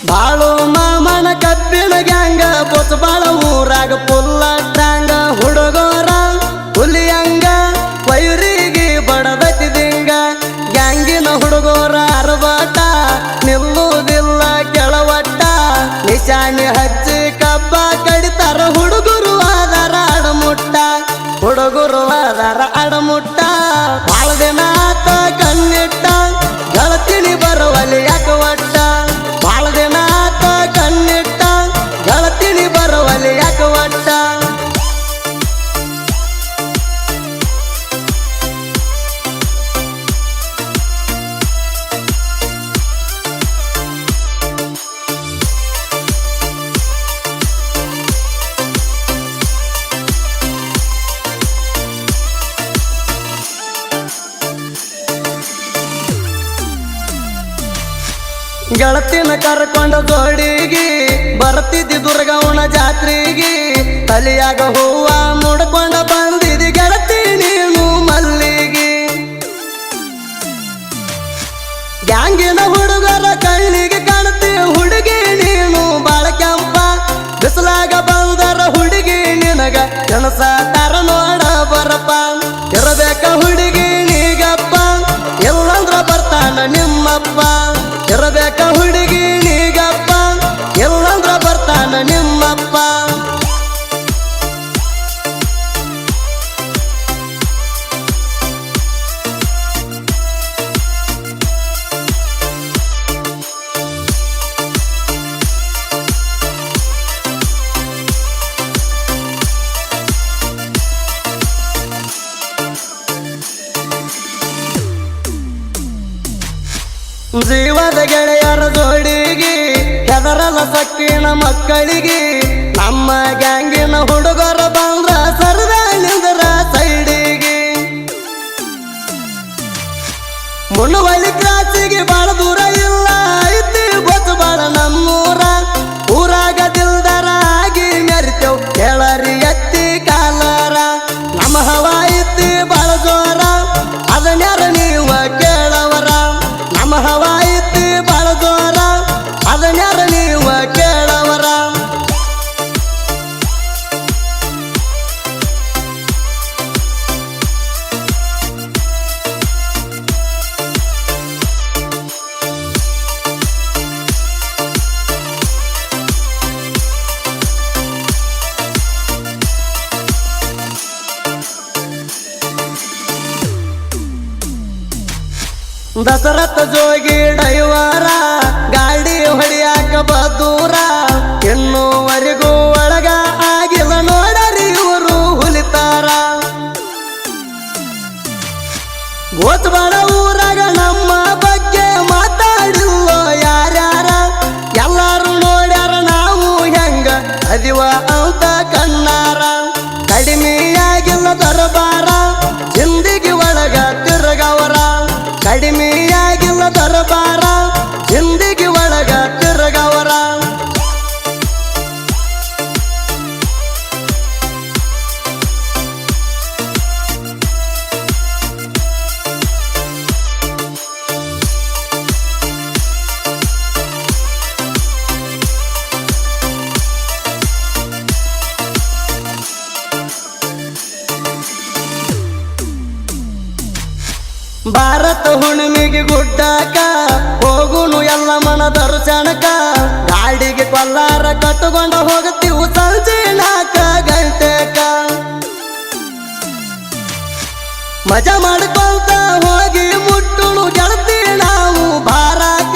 ಬಾಳು ಮಾಮನ ಕಬ್ಬಿನ ಗ್ಯಾಂಗ ಬೊಚ್ಚ ಬಾಳ ಊರಾಗ ಪುಲ್ಲ ಟಾಂಗ ಹುಡುಗೋರ ಹುಲಿಯಂಗ ವೈರಿಗೆ ಬಡದತಿದಿಂಗ ಗ್ಯಾಂಗಿನ ಹುಡುಗೋರ ಅರಬಾಟ ನಿಲ್ಲುವುದಿಲ್ಲ ಕೆಳವಟ್ಟ ನಿಶಾನಿ ಹಚ್ಚಿ ಕಬ್ಬ ಕಡಿತಾರ ಹುಡುಗರು ಆದಾರ ಅಡಮುಟ್ಟ ಹುಡುಗರು ಆದಾರ ಅಡಮುಟ್ಟ ಬಾಳ ದಿನ ಆತ ಕಣ್ಣಿಟ್ಟ ಗಳತಿನಿ ಬರುವಲ್ಲಿ ಯಾಕ ಒಟ್ಟ ಬಾಳ ದಿನ ಆತ ಕಣ್ಣಿಟ್ಟ ಗಳತಿನಿ ಬರುವಲ್ಲಿ ಯಾಕ ಒಟ್ಟ ಗೆಳತಿನ ಕರ್ಕೊಂಡ ಜೋಡಿಗಿ ಬರ್ತಿದ್ದಿ ದುರ್ಗವನ ಜಾತ್ರೆಗಿ ತಲಿಯಾಗ ಹೂವ ಮುಡ್ಕೊಂಡ ಬಂದಿದಿ ಗೆಳತಿ ನೀನು ಮಲ್ಲಿಗಿ ಗ್ಯಾಂಗಿನ ಹುಡುಗರ ಕಣ್ಣಿಗೆ ಕಾಣ್ತಿ ಹುಡುಗಿ ನೀನು ಬಾಳ ಕೆಂಪ ಬಿಸಲಾಗ ಬಂದರ ಹುಡುಗಿ ನಿನಗ ಕನಸ ತರ ನೋಡ ಬರಪ್ಪ ಇರಬೇಕ ಹುಡುಗಿ ನೀಗಪ್ಪ ಎಲ್ಲಂದ್ರ ಬರ್ತಾನ ನಿಮ್ಮಪ್ಪ ಇರಬೇಕ ಹುಡುಗಿ ನೀಗಪ್ಪ ಎಲ್ಲಂದ್ರ ಬರ್ತಾನ ನಿಮ್ಮಪ್ಪ ಜೀವದ ಗೆಳೆಯರ ಜೋಡಿಗಿ ಹೆದರಲ ಸಕ್ಕಿನ ಮಕ್ಕಳಿಗೆ ನಮ್ಮ ಗ್ಯಾಂಗಿನ ಹುಡುಗರ ಬಂದ್ರ ಸರದಾಳಿಂದ್ರ ಸೈಡಿಗೆ ಮುನ್ನವಳ್ಳಿ ಕ್ರಾಸಿಗೆ ಬಾಳ ದೂರ ಇಲ್ಲ ಐತಿ ಗೊತ್ತು ಬಾಳ ನಮ್ಮೂರ ಊರಾಗ ದಿಲ್ದಾರ ಆಗಿ ಮೆರಿತೇವ್ ಕೇಳರಿ ಎತ್ತಿ ಕಾಲಾರ ನಮ್ಮ ಹವಾ ಐತಿ ಬಾಳ ಜೋರ ಅದನ್ಯಾರ ನೀವ ಕೇಳವರ ನಮ್ಮ ಹವಾ ಐತಿ ಬಾಳ ಜೋರ ಅದನ್ಯಾರ ನೀವ ಕೇಳವರ ದಸರಥ ಜೋಗಿ ಡೈವರ ಗಾಡಿ ಹೊಡಿಯಾಕ ಬದೂರ ಇನ್ನೂವರೆಗೂ ಒಳಗ ಆಗಿಲ್ಲ ನೋಡರಿ ಇವರು ಹುಲಿತಾರ ಗೋತ್ಬಾಳ ಊರಾಗ ನಮ್ಮ ಬಗ್ಗೆ ಮಾತಾಡಿಲ್ಲೋ ಯಾರ್ಯಾರ ಎಲ್ಲಾರು ನೋಡ್ಯಾರ ನಾವು ಹೆಂಗ ಅದಿವ ಅಂತ ಕಣ್ಣಾರ ಕಡಿಮೆಯಾಗಿಲ್ಲ ದರಬಾರ ಜಿಂದಿಗಿ ಒಳಗ ತಿರುಗವರ ಕಡಿಮೆಯಾಗಿಲ್ಲ ದರಬಾರ ಜಿಂದಿಗಿ ಒಳಗ ತಿರುಗವರ ಭಾರತ ಹುಣ್ಣಿಮೆಗೆ ಗುಡ್ಡಾಕ ಹೋಗುನು ಎಲ್ಲ ಮನ ದರ್ಶನಕ ಗಾಡಿಗೆ ಕೊಲ್ಲಾರ ಕಟ್ಟುಕೊಂಡ ಹೋಗುತ್ತೀವು ಸಂಜೆ 4 ಗಂಟೆಕ ಮಜಾ ಮಾಡ್ಕೊಂತ ಹೋಗಿ ಮುಟ್ಟುನು ಗೆಳತಿ ನಾವು ಬಾರಾಕ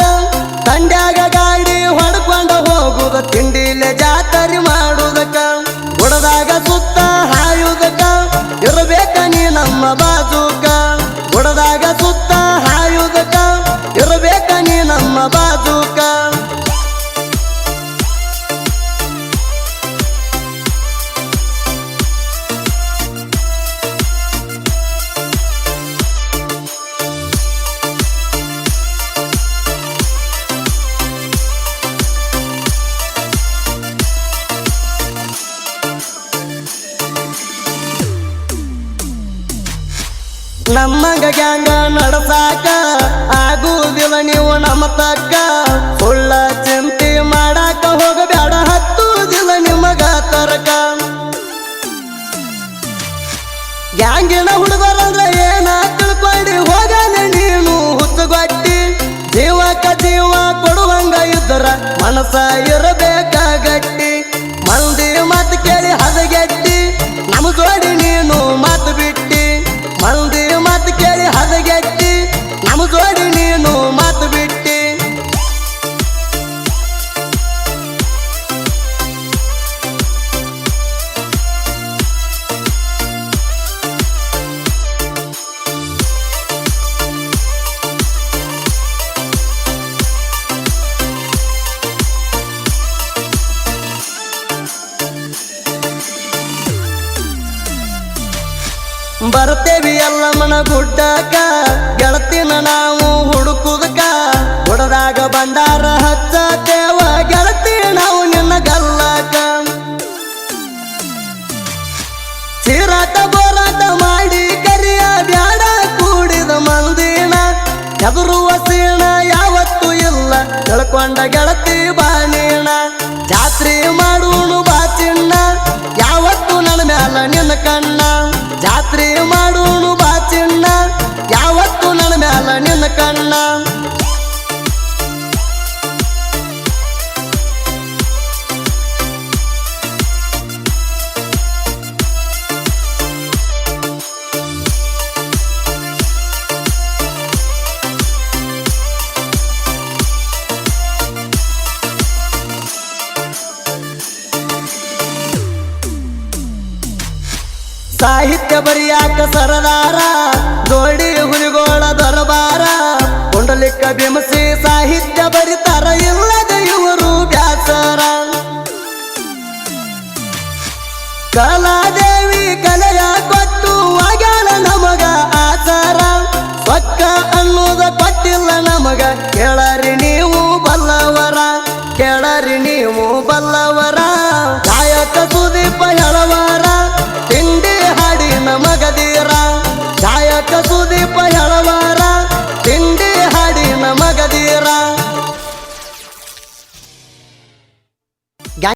ತಂಡ್ಯಾಗ ಗಾಡಿ ಹೊಡ್ಕೊಂಡ ಹೋಗುದ ತಿಂಡಿಲೆ ಜಾತರಿ ಮಾಡುದಕ ಗುಡದಾಗ ಸುತ್ತ ಹಾಯುದಕ ಇರಬೇಕ ನೀ ನಮ್ಮ ಬಾಜುಕ ಗುಡದಾಗ ಸುತ್ತ ಹಾಯುದಕ ಇರಬೇಕ ನೀ ನಮ್ಮ ಬಾಜುಕ ನಮ್ಮಂಗ ಗ್ಯಾಂಗ ನಡಸಾಕ ಆಗುವುದಿಲ್ಲ ನೀವು ನಮ್ಮ ತಕ್ಕ ಸುಳ್ಳ ಚಿಂತೆ ಮನಸ ಇರಬೇಕ ಗಟ್ಟಿ ಮಂದಿ ಮಾತು ಕೇಳಿ ಹದಗೆಟ್ಟಿ ನಮ್ಮ ಜೋಡಿ ನೀನು ಮಾತು ಬಿಟ್ಟಿ ಮಂದಿ ಮಾತು ಕೇಳಿ ಹದಗೆಟ್ಟಿ ನಮ್ಮ ಜೋಡಿ ನೀನು ಮಾತು ಬಿಟ್ಟಿ ಬರ್ತೇವಿ ಎಲ್ಲಮ್ಮನ ಗುಡ್ಡಕ ಗೆಳತಿನ ನಾವು ಹುಡುಕುದಕ ಹುಡದಾಗ ಬಂಡಾರ ಹಚ್ಚತೇವ ಗೆಳತಿ ನಾವು ನಿನ್ನ ಗಲ್ಲಕ ಚೀರಾಟ ಬೋರಾಟ ಮಾಡಿ ಕರಿಯ ಬ್ಯಾಡ ಕೂಡಿದ ಮಂದಿನ ಎದುರುವ ಸೀಣ ಯಾವತ್ತೂ ಇಲ್ಲ ತಿಳ್ಕೊಂಡ ಗೆಳತಿ ಬಾನೀಣ ಜಾತ್ರೆ ಮಾಡೋಣ ಬಾ ಚಿನ್ನ ಯಾವತ್ತು ನನ್ನ ಮ್ಯಾಲ ನಿನ್ನ ಕಣ್ಣ ಜಾತ್ರೆ ಮಾಡೋಣ ಬಾ ಚಿನ್ನ ಯಾವತ್ತು ನನ್ನ ಮ್ಯಾಲ ನಿನ್ನ ಕಣ್ಣ ಸಾಹಿತ್ಯ ಬರಿಯಾಕ ಸರದಾರ ಜೋಡಿ ಹುಲಿಗೋಳ ದರಬಾರ ಪುಂಡಲಿಕ ಬಿಮಸಿ ಸಾಹಿತ್ಯ ಬರಿತಾರ ಇಲ್ಲದ ಇವರು ಬ್ಯಾಸರ ಕಲಾದೇವಿ ಕಲೆಯ ಕೊಟ್ಟು ಆಗ್ಯಾಳ ನಮಗ ಆಚಾರ ಪಕ್ಕ ಅನ್ನೋದ ಕೊಟ್ಟಿಲ್ಲ ನಮಗ ಕೇಳರಿ ನೀವು ಬಲ್ಲವರ ಕೇಳರಿ ನೀವು ಬಲ್ಲವರ ಗಾಯಕ ಸುದೀಪ ಹೇಳವರ ತಿಂಡಿ ಹಾಡಿ ನಮಗದೀರ ಗಾಯಕ ಸುದೀಪ ಹೇಳವ